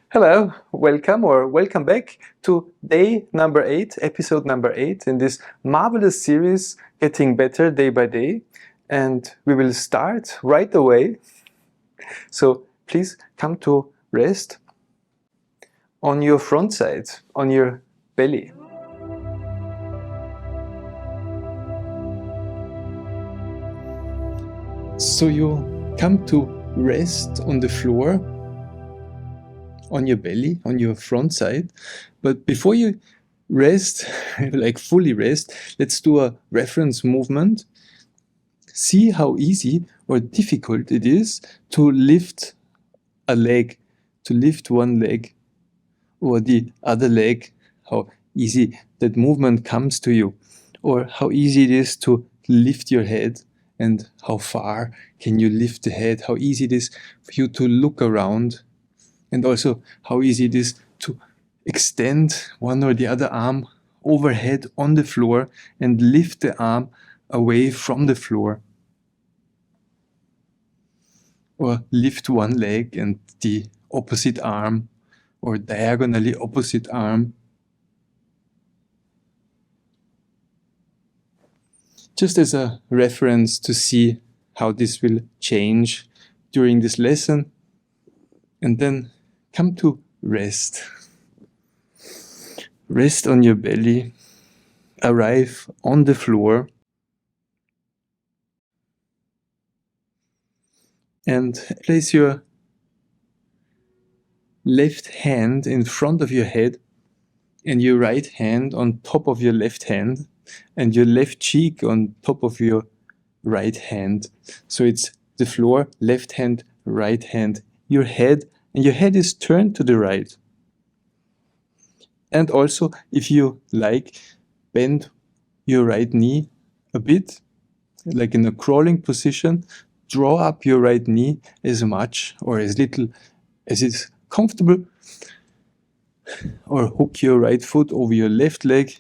Hello, welcome or welcome back to day number 8, episode number 8 in this marvelous series Getting Better Day by Day. And we will start right away. So please come to rest on your front side, on your belly. So you come to rest on the floor, on your belly, on your front side. But before you rest, like fully rest, let's do a reference movement. See how easy or difficult it is to lift a leg, to lift one leg or the other leg, how easy that movement comes to you, or how easy it is to lift your head and how far can you lift the head, how easy it is for you to look around, and also how easy it is to extend one or the other arm overhead on the floor and lift the arm away from the floor. Or lift one leg and the opposite arm, or diagonally opposite arm. Just as a reference to see how this will change during this lesson. And then come to rest. Rest on your belly. Arrive on the floor. And place your left hand in front of your head and your right hand on top of your left hand and your left cheek on top of your right hand. So it's the floor, left hand, right hand, your head, and your head is turned to the right. And also, if you like, bend your right knee a bit, like in a crawling position. Draw up your right knee as much or as little as is comfortable, or hook your right foot over your left leg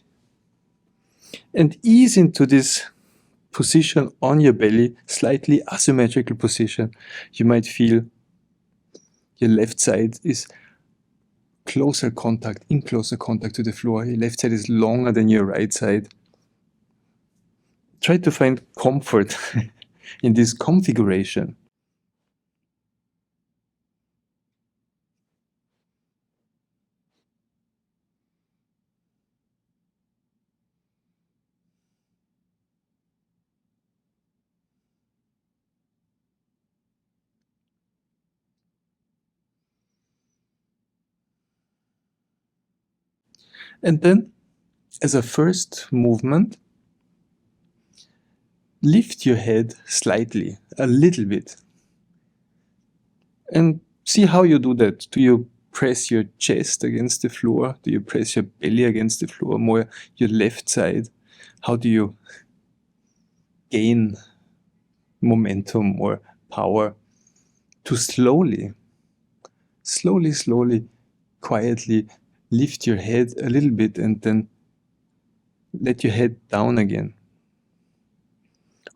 and ease into this position on your belly, slightly asymmetrical position. You might feel your left side is in closer contact to the floor. Your left side is longer than your right side. Try to find comfort in this configuration. And then, as a first movement, lift your head slightly, a little bit. And see how you do that. Do you press your chest against the floor? Do you press your belly against the floor? More your left side? How do you gain momentum or power to slowly, quietly lift your head a little bit and then let your head down again?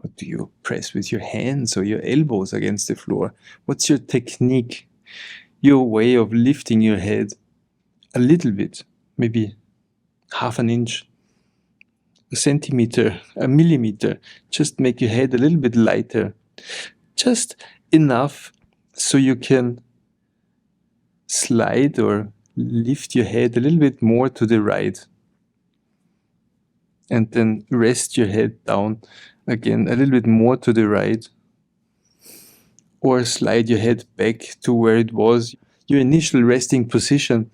Or do you press with your hands or your elbows against the floor? What's your technique, your way of lifting your head a little bit, maybe half an inch, a centimeter, a millimeter? Just make your head a little bit lighter, just enough so you can slide or lift your head a little bit more to the right, and then rest your head down again a little bit more to the right, or slide your head back to where it was, your initial resting position.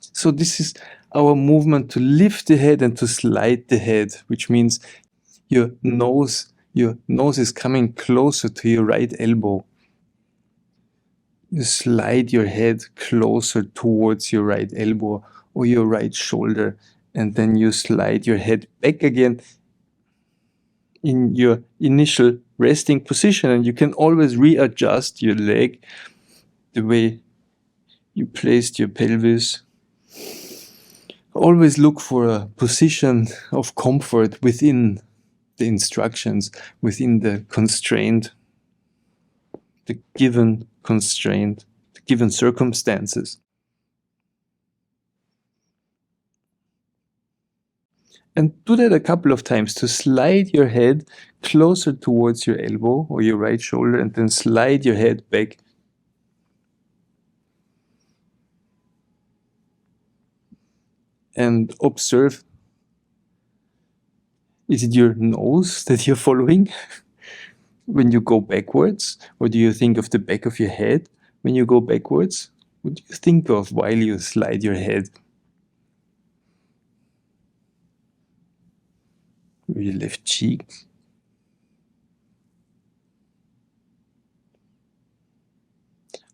So this is our movement to lift the head and to slide the head, which means your nose is coming closer to your right elbow. You slide your head closer towards your right elbow or your right shoulder, and then you slide your head back again in your initial resting position. And you can always readjust your leg, the way you placed your pelvis. Always look for a position of comfort within the instructions, within the constraint, the given constraint, given circumstances. And do that a couple of times to slide your head closer towards your elbow or your right shoulder, and then slide your head back. And observe, is it your nose that you're following when you go backwards? Or do you think of the back of your head when you go backwards? What do you think of while you slide your head? Or your left cheek?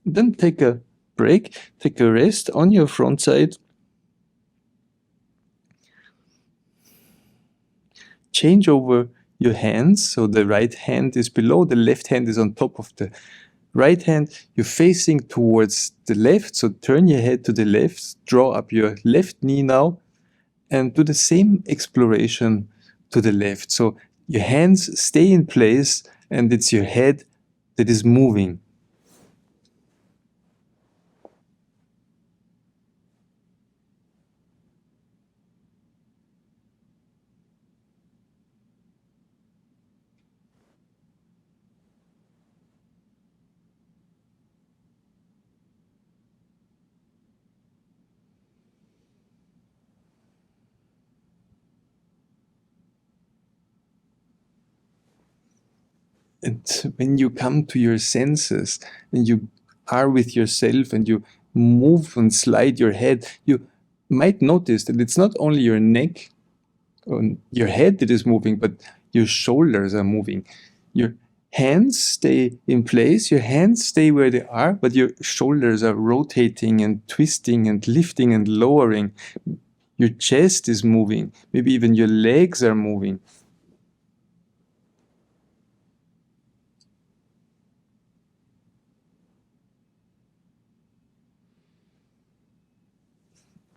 Then take a break, take a rest on your front side. Change over your hands, so the right hand is below, the left hand is on top of the right hand. You're facing towards the left, so turn your head to the left, draw up your left knee now, and do the same exploration to the left. So your hands stay in place, and it's your head that is moving. And when you come to your senses and you are with yourself and you move and slide your head, you might notice that it's not only your neck or your head that is moving, but your shoulders are moving. Your hands stay in place, your hands stay where they are, but your shoulders are rotating and twisting and lifting and lowering. Your chest is moving, maybe even your legs are moving.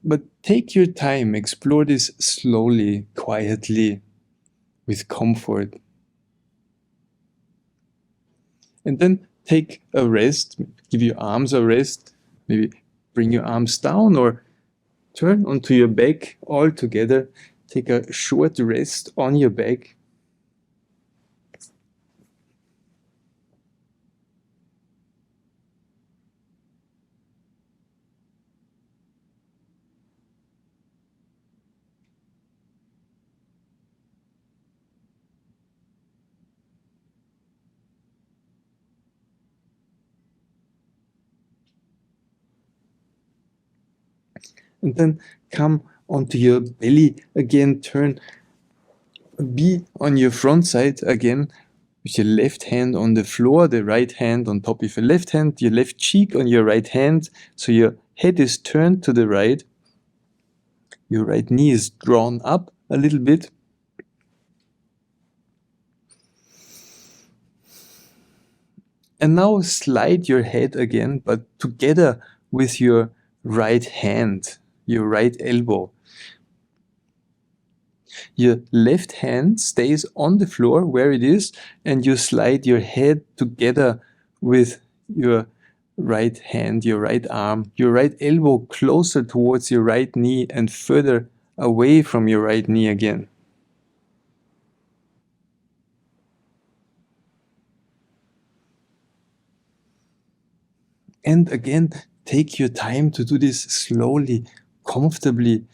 But take your time, explore this slowly, quietly, with comfort. And then take a rest, give your arms a rest, maybe bring your arms down or turn onto your back all together. Take a short rest on your back. And then come onto your belly again, be on your front side again, with your left hand on the floor, the right hand on top of your left hand, your left cheek on your right hand, so your head is turned to the right, your right knee is drawn up a little bit. And now slide your head again, but together with your right hand, your right elbow. Your left hand stays on the floor where it is, and you slide your head together with your right hand, your right arm, your right elbow closer towards your right knee and further away from your right knee again. And again, take your time to do this slowly, comfortably,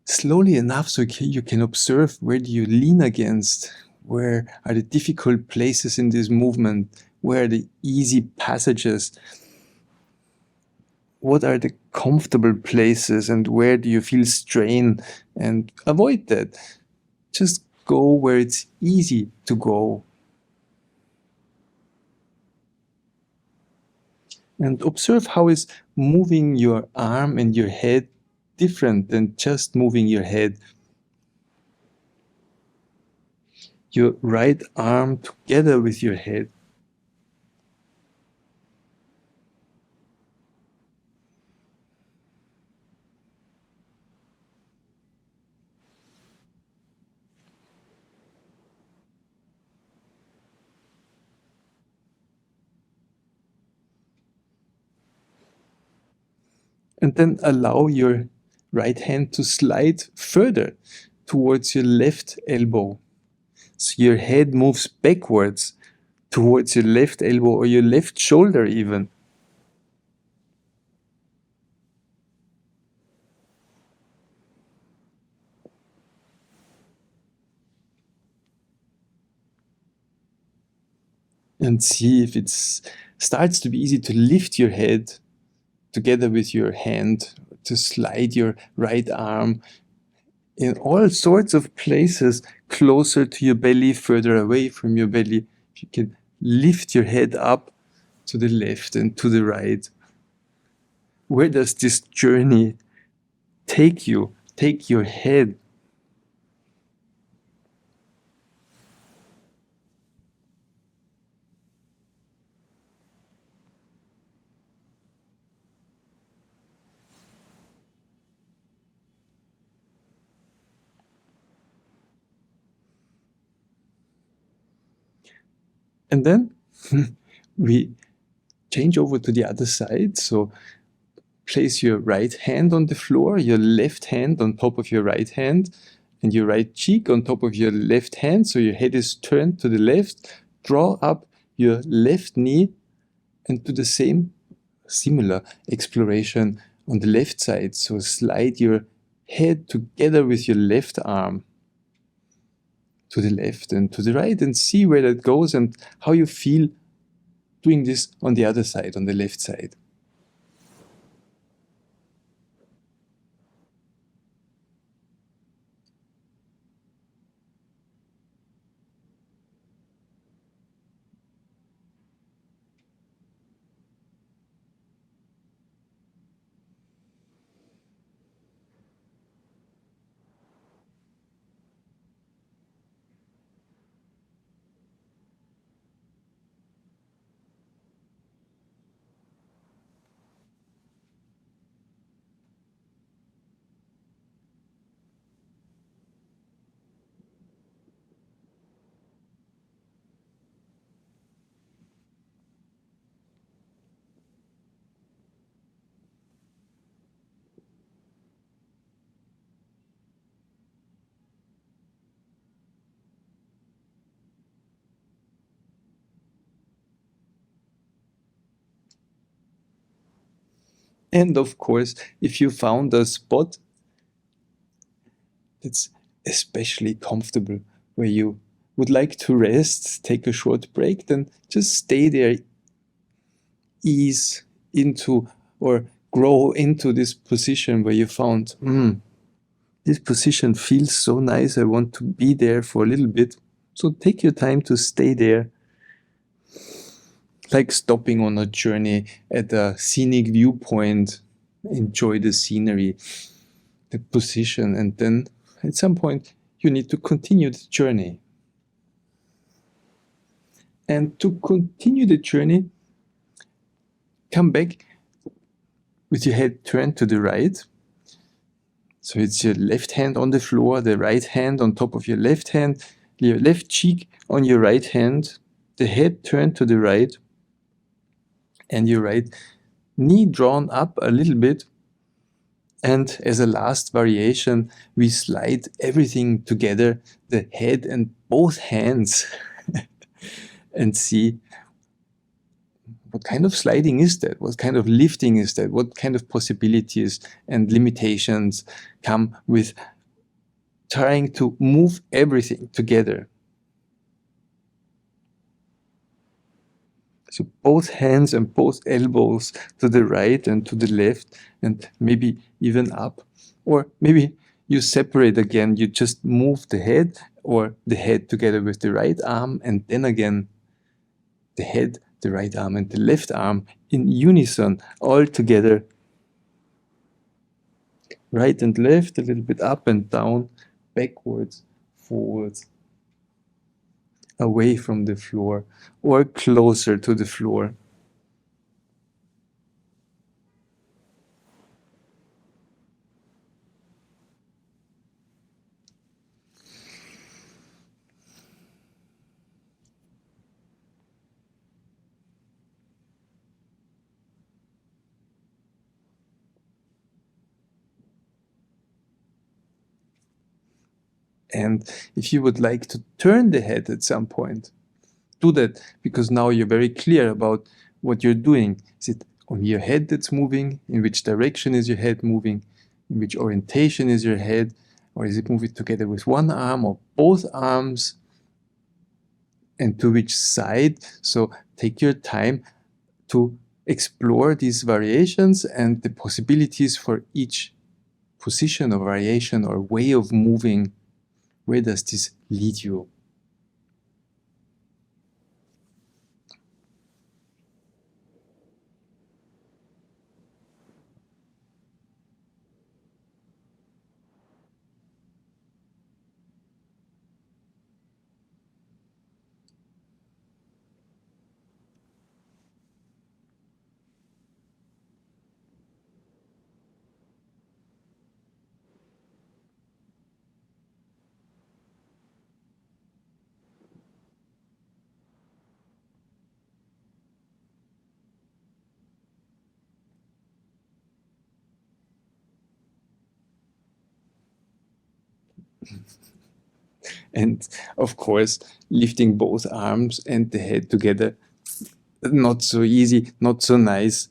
slowly enough so you can observe where do you lean against, where are the difficult places in this movement, where are the easy passages, what are the comfortable places, and where do you feel strain, and avoid that. Just go where it's easy to go. And observe how is moving your arm and your head different than just moving your head. Your right arm together with your head. And then allow your right hand to slide further towards your left elbow. So your head moves backwards towards your left elbow or your left shoulder even. And see if it starts to be easy to lift your head together with your hand, to slide your right arm in all sorts of places closer to your belly, further away from your belly. If you can lift your head up to the left and to the right. Where does this journey take you? Take your head. And then we change over to the other side. So place your right hand on the floor, your left hand on top of your right hand, and your right cheek on top of your left hand. So your head is turned to the left. Draw up your left knee and do the similar exploration on the left side. So slide your head together with your left arm to the left and to the right and see where that goes and how you feel doing this on the other side, on the left side. And of course, if you found a spot that's especially comfortable where you would like to rest, take a short break, then just stay there, ease into or grow into this position where you found, this position feels so nice, I want to be there for a little bit. So take your time to stay there, like stopping on a journey at a scenic viewpoint. Enjoy the scenery, the position, and then at some point you need to continue the journey. And to continue the journey, come back with your head turned to the right. So it's your left hand on the floor, the right hand on top of your left hand, your left cheek on your right hand, the head turned to the right, and your right knee drawn up a little bit. And as a last variation, we slide everything together, the head and both hands, and see what kind of sliding is that? What kind of lifting is that? What kind of possibilities and limitations come with trying to move everything together? So both hands and both elbows to the right and to the left, and maybe even up. Or maybe you separate again, you just move the head or the head together with the right arm, and then again the head, the right arm, and the left arm in unison, all together. Right and left, a little bit up and down, backwards, forwards, away from the floor, or closer to the floor. And if you would like to turn the head at some point, do that, because now you're very clear about what you're doing. Is it on your head that's moving? In which direction is your head moving? In which orientation is your head? Or is it moving together with one arm or both arms? And to which side? So take your time to explore these variations and the possibilities for each position or variation or way of moving. Where does this lead you? And of course, lifting both arms and the head together, not so easy, not so nice,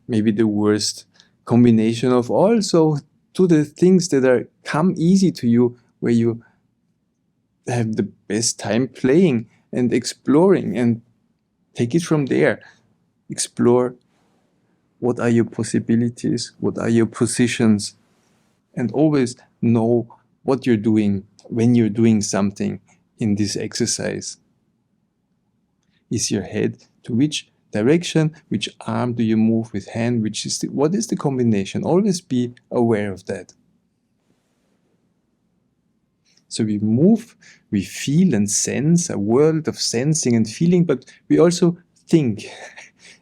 maybe the worst combination of all. So do the things that are come easy to you, where you have the best time playing and exploring, and take it from there. Explore what are your possibilities, what are your positions, and always know what you're doing when you're doing something in this exercise. Is your head to which direction? Which arm do you move with hand? What is the combination? Always be aware of that. So we move, we feel and sense, a world of sensing and feeling, but we also think.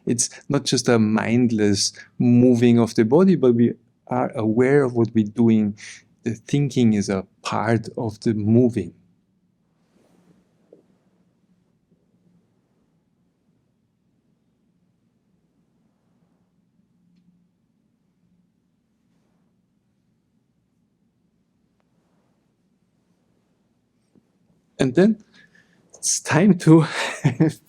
It's not just a mindless moving of the body, but we are aware of what we're doing. The thinking is a part of the moving. And then it's time to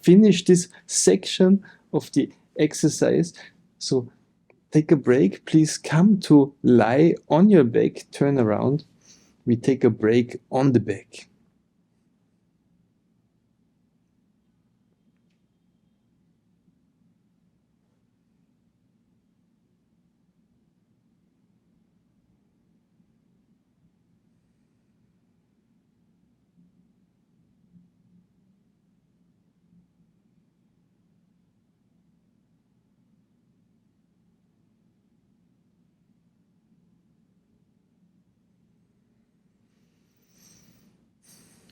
finish this section of the exercise. So take a break. Please come to lie on your back, turn around. We take a break on the back.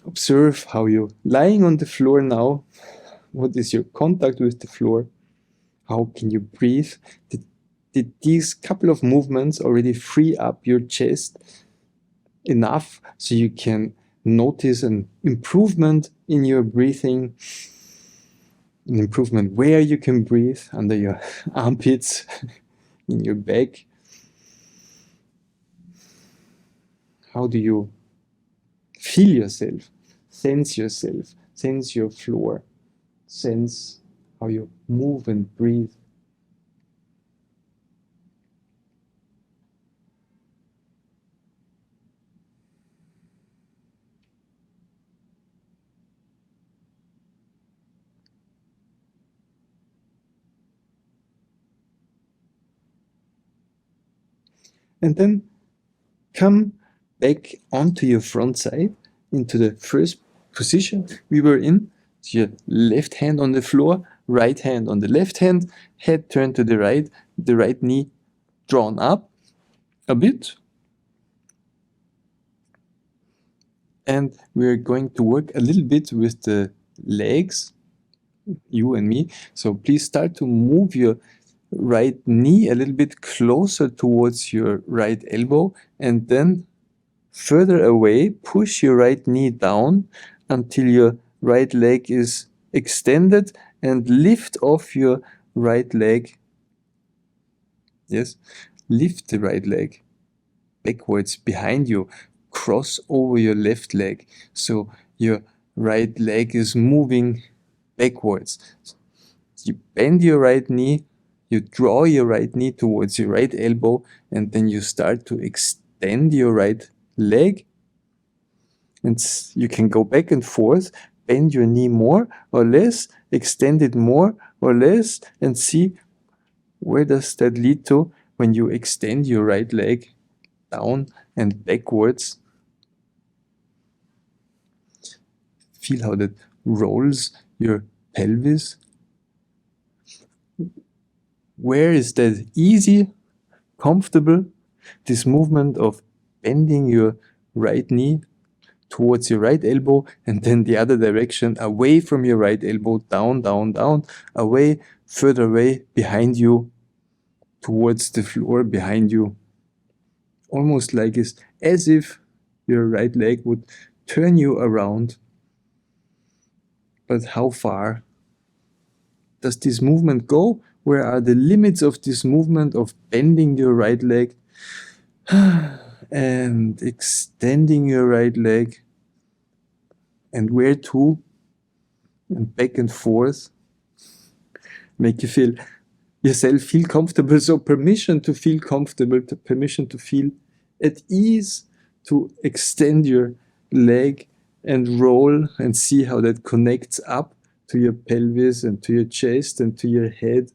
Observe how you're lying on the floor now. What is your contact with the floor? How can you breathe? Did these couple of movements already free up your chest enough so you can notice an improvement in your breathing? An improvement where you can breathe, under your armpits, in your back. How do you feel yourself? Sense yourself. Sense your floor. Sense how you move and breathe. And then come back onto your front side, into the first position we were in. So your left hand on the floor, right hand on the left hand, head turned to the right knee drawn up a bit. And we're going to work a little bit with the legs, you and me. So please start to move your right knee a little bit closer towards your right elbow, and then further away, push your right knee down until your right leg is extended, and lift off your right leg. Yes, lift the right leg backwards behind you. cross over your left leg. So your right leg is moving backwards. You bend your right knee, you draw your right knee towards your right elbow, and then you start to extend your right leg. And you can go back and forth, bend your knee more or less, extend it more or less, and see where does that lead to when you extend your right leg down and backwards. Feel how that rolls your pelvis. Where is that easy, comfortable, this movement of bending your right knee towards your right elbow and then the other direction, away from your right elbow, down, down, down, away, further away, behind you, towards the floor behind you. Almost like it's as if your right leg would turn you around. But how far does this movement go? Where are the limits of this movement of bending your right leg and extending your right leg? And where to? And back and forth. Make you feel yourself feel comfortable. So permission to feel comfortable, permission to feel at ease, to extend your leg and roll and see how that connects up to your pelvis and to your chest and to your head.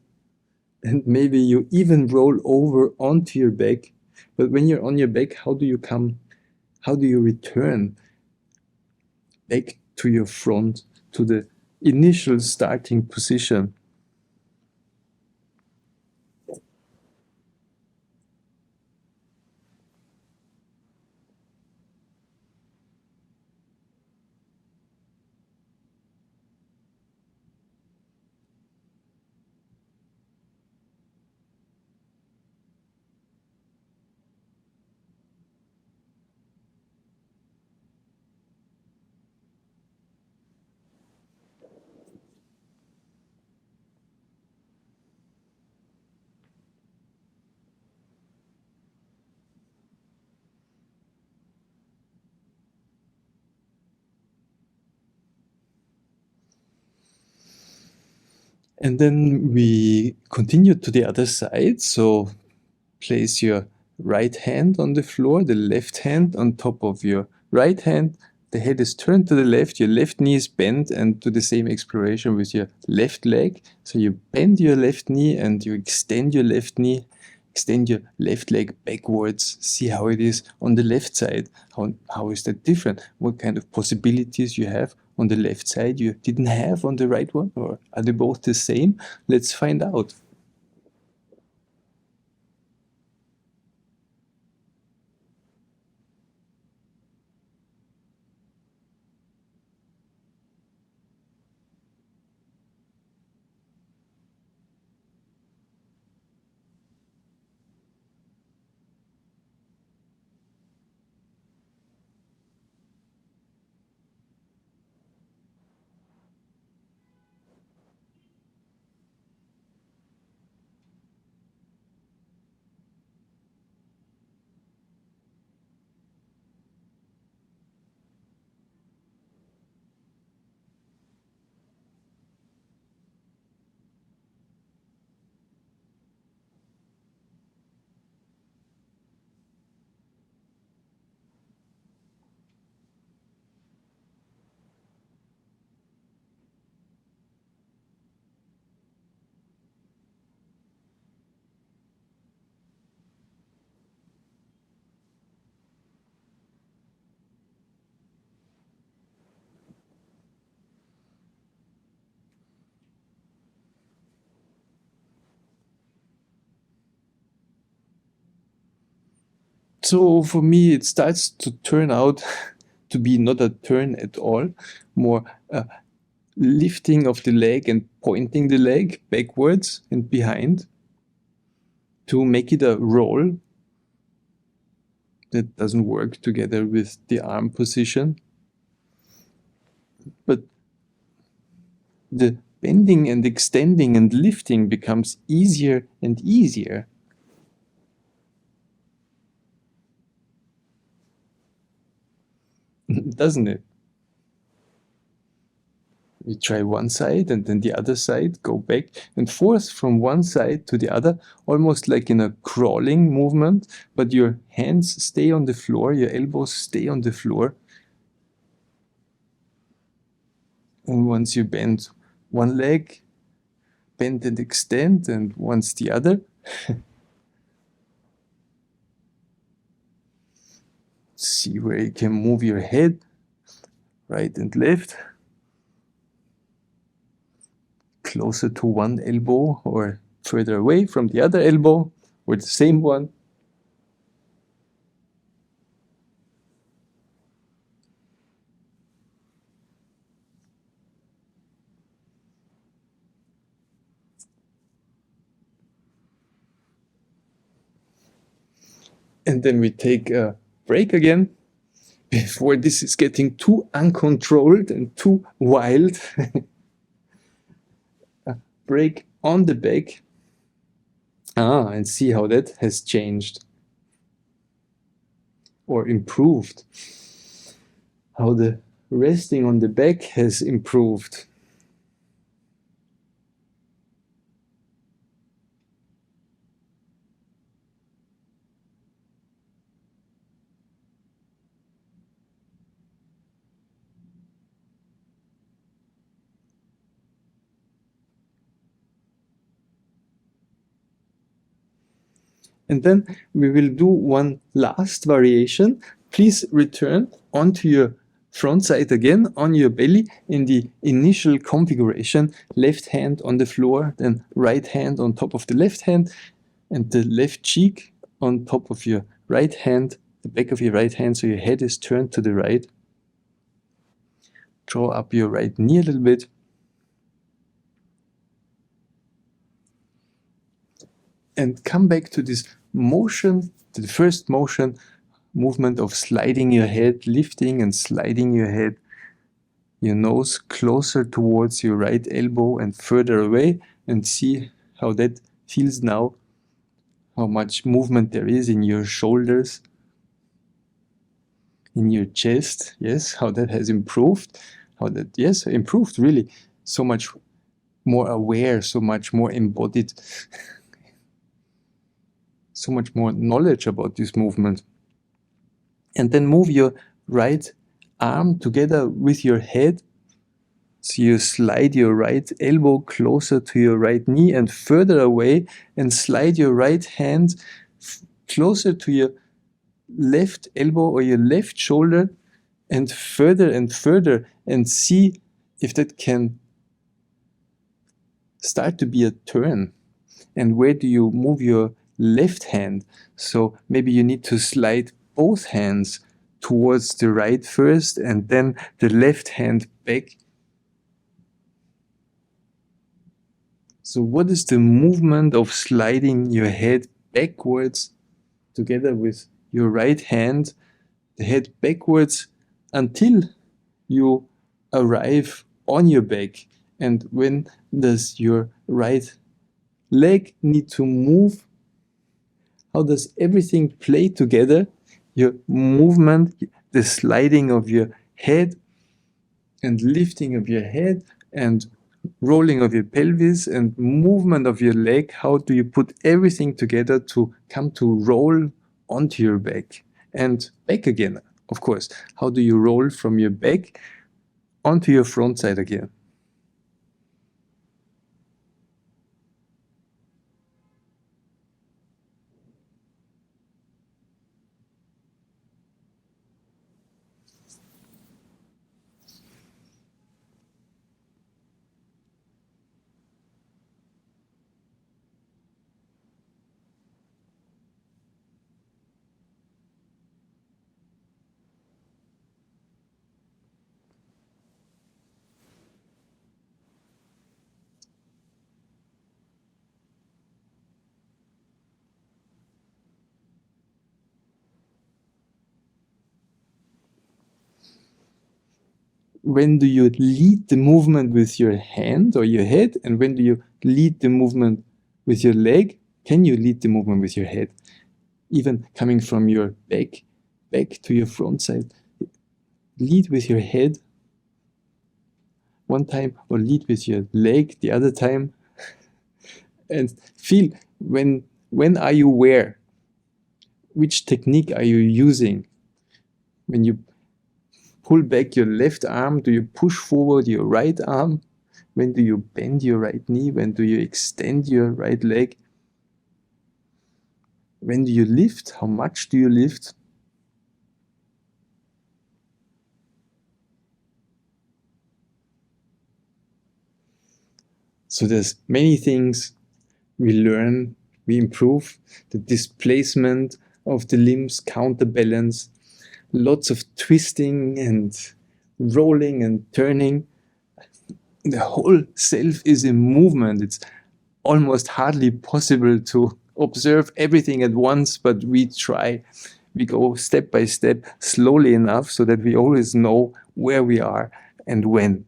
And maybe you even roll over onto your back. But when you're on your back, how do you return back to your front, to the initial starting position? And then we continue to the other side. So place your right hand on the floor, the left hand on top of your right hand. The head is turned to the left, your left knee is bent, and do the same exploration with your left leg. So you bend your left knee and you extend your left knee, extend your left leg backwards. See how it is on the left side. How is that different? What kind of possibilities you have on the left side you didn't have on the right one? Or are they both the same? Let's find out. So for me, it starts to turn out to be not a turn at all, more a lifting of the leg and pointing the leg backwards and behind to make it a roll that doesn't work together with the arm position. But the bending and extending and lifting becomes easier and easier. doesn't it? You try one side and then the other side, go back and forth from one side to the other, almost like in a crawling movement, but your hands stay on the floor, your elbows stay on the floor. And once you bend one leg, bend and extend, and once the other. See where you can move your head, right and left. Closer to one elbow or further away from the other elbow or the same one. And then we take a break again before this is getting too uncontrolled and too wild. A break on the back. And see how that has changed or improved. How the resting on the back has improved. And then we will do one last variation. Please return onto your front side again, on your belly in the initial configuration. Left hand on the floor, then right hand on top of the left hand, and the left cheek on top of your right hand, the back of your right hand, so your head is turned to the right. Draw up your right knee a little bit. And come back to this motion, to the first movement of sliding your head, lifting and sliding your head, your nose closer towards your right elbow and further away, and see how that feels now, how much movement there is in your shoulders, in your chest, yes, how that has improved, how that, yes, improved really, so much more aware, so much more embodied. So much more knowledge about this movement. And then move your right arm together with your head. So you slide your right elbow closer to your right knee and further away, and slide your right hand closer to your left elbow or your left shoulder, and further, and see if that can start to be a turn. And where do you move your left hand? So maybe you need to slide both hands towards the right first and then the left hand back. So what is the movement of sliding your head backwards together with your right hand, the head backwards until you arrive on your back? And when does your right leg need to move? How does everything play together? Your movement, the sliding of your head and lifting of your head and rolling of your pelvis and movement of your leg. How do you put everything together to come to roll onto your back and back again? Of course, how do you roll from your back onto your front side again? When do you lead the movement with your hand or your head, and when do you lead the movement with your leg? Can you lead the movement with your head, even coming from your back to your front side? lead with your head one time, or lead with your leg the other time, and feel when are you where? Which technique are you using? When you pull back your left arm, do you push forward your right arm? When do you bend your right knee? When do you extend your right leg? When do you lift? How much do you lift? So there's many things we learn, we improve the displacement of the limbs, counterbalance, lots of twisting and rolling and turning. The whole self is in movement. It's almost hardly possible to observe everything at once, but we try. We go step by step, slowly enough, so that we always know where we are and when.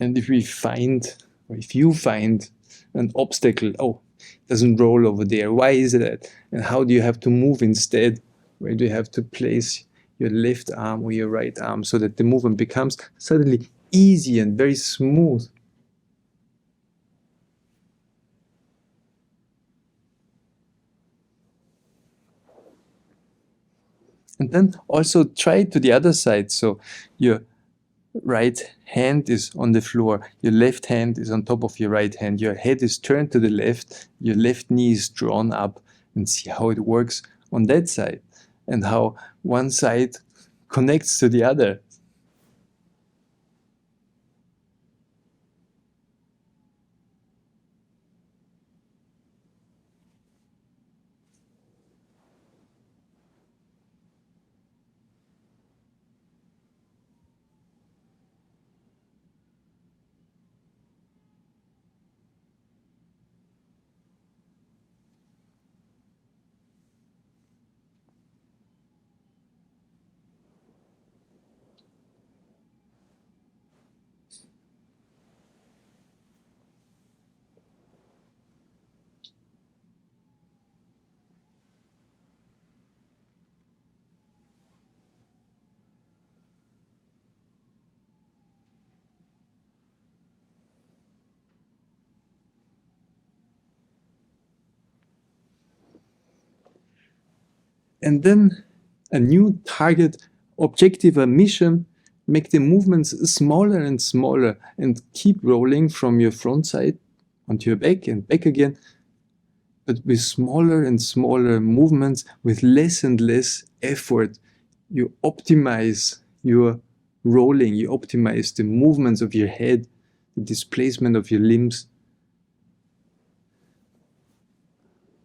And if we find, or if you find an obstacle, oh, it doesn't roll over there, why is that? And how do you have to move instead? Where do you have to place your left arm or your right arm so that the movement becomes suddenly easy and very smooth? And then also try to the other side. So your right hand is on the floor, your left hand is on top of your right hand, your head is turned to the left, your left knee is drawn up, and see how it works on that side and how one side connects to the other. And then a new target, objective, or mission, make the movements smaller and smaller and keep rolling from your front side onto your back and back again, but with smaller and smaller movements, with less and less effort. You optimize your rolling, you optimize the movements of your head, the displacement of your limbs.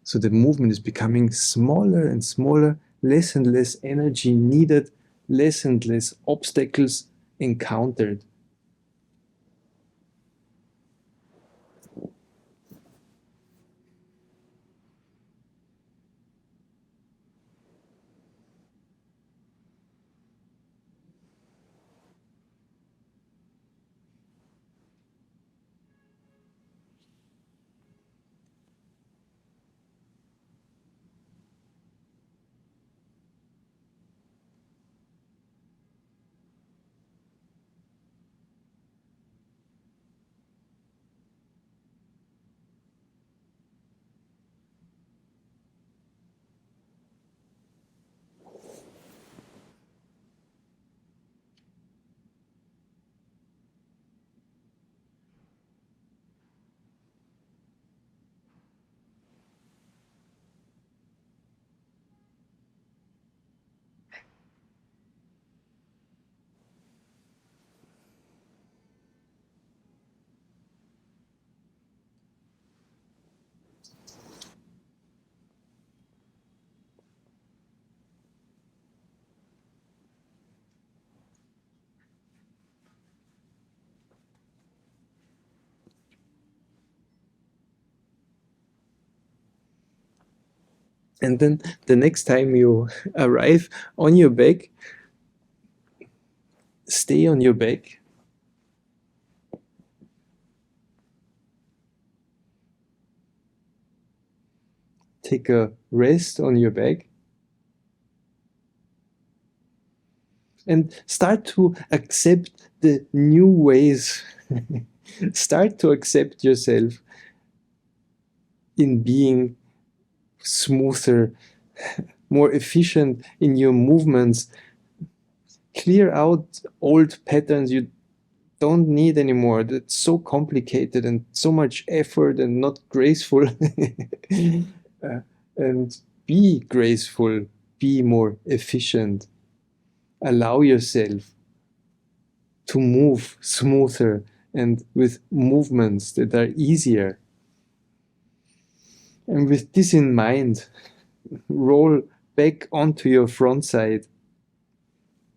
So the movement is becoming smaller and smaller, less and less energy needed, less and less obstacles encountered. And then the next time you arrive on your back, stay on your back. take a rest on your back. And start to accept the new ways. Start to accept yourself in being smoother, more efficient in your movements. Clear out old patterns you don't need anymore. That's so complicated and so much effort and not graceful. And be graceful, be more efficient. Allow yourself to move smoother and with movements that are easier. And with this in mind, roll back onto your front side.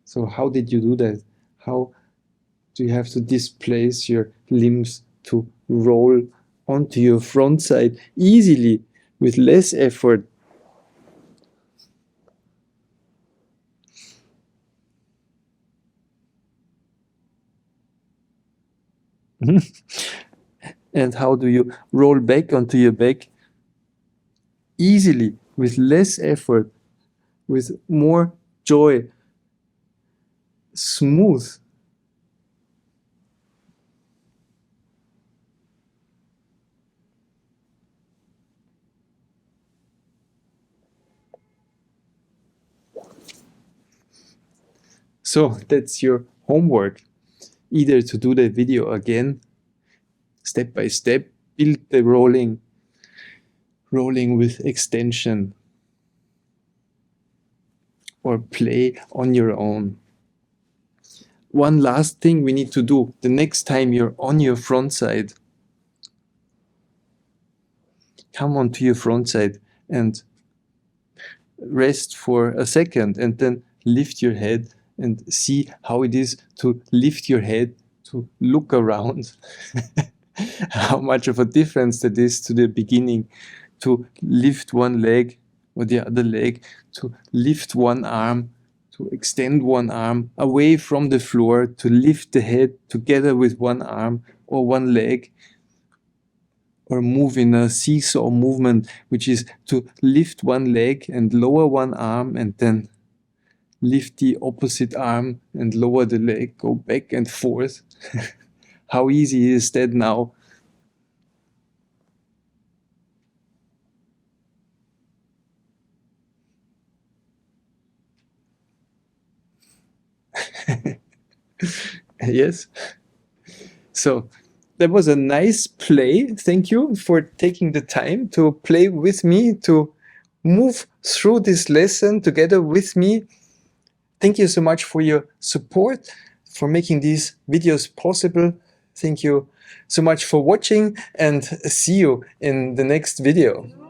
So how did you do that? How do you have to displace your limbs to roll onto your front side easily with less effort? And how do you roll back onto your back easily with less effort, with more joy, smooth? So that's your homework. Either to do the video again, step by step, build the rolling with extension, or play on your own. One last thing we need to do the next time you're on your front side. Come onto your front side and rest for a second and then lift your head and see how it is to lift your head, to look around. How much of a difference that is to the beginning, to lift one leg or the other leg, to lift one arm, to extend one arm away from the floor, to lift the head together with one arm or one leg, or move in a seesaw movement, which is to lift one leg and lower one arm and then lift the opposite arm and lower the leg, go back and forth. How easy is that now? Yes. So that was a nice play. Thank you for taking the time to play with me, to move through this lesson together with me. Thank you so much for your support, for making these videos possible. Thank you so much for watching, and see you in the next video.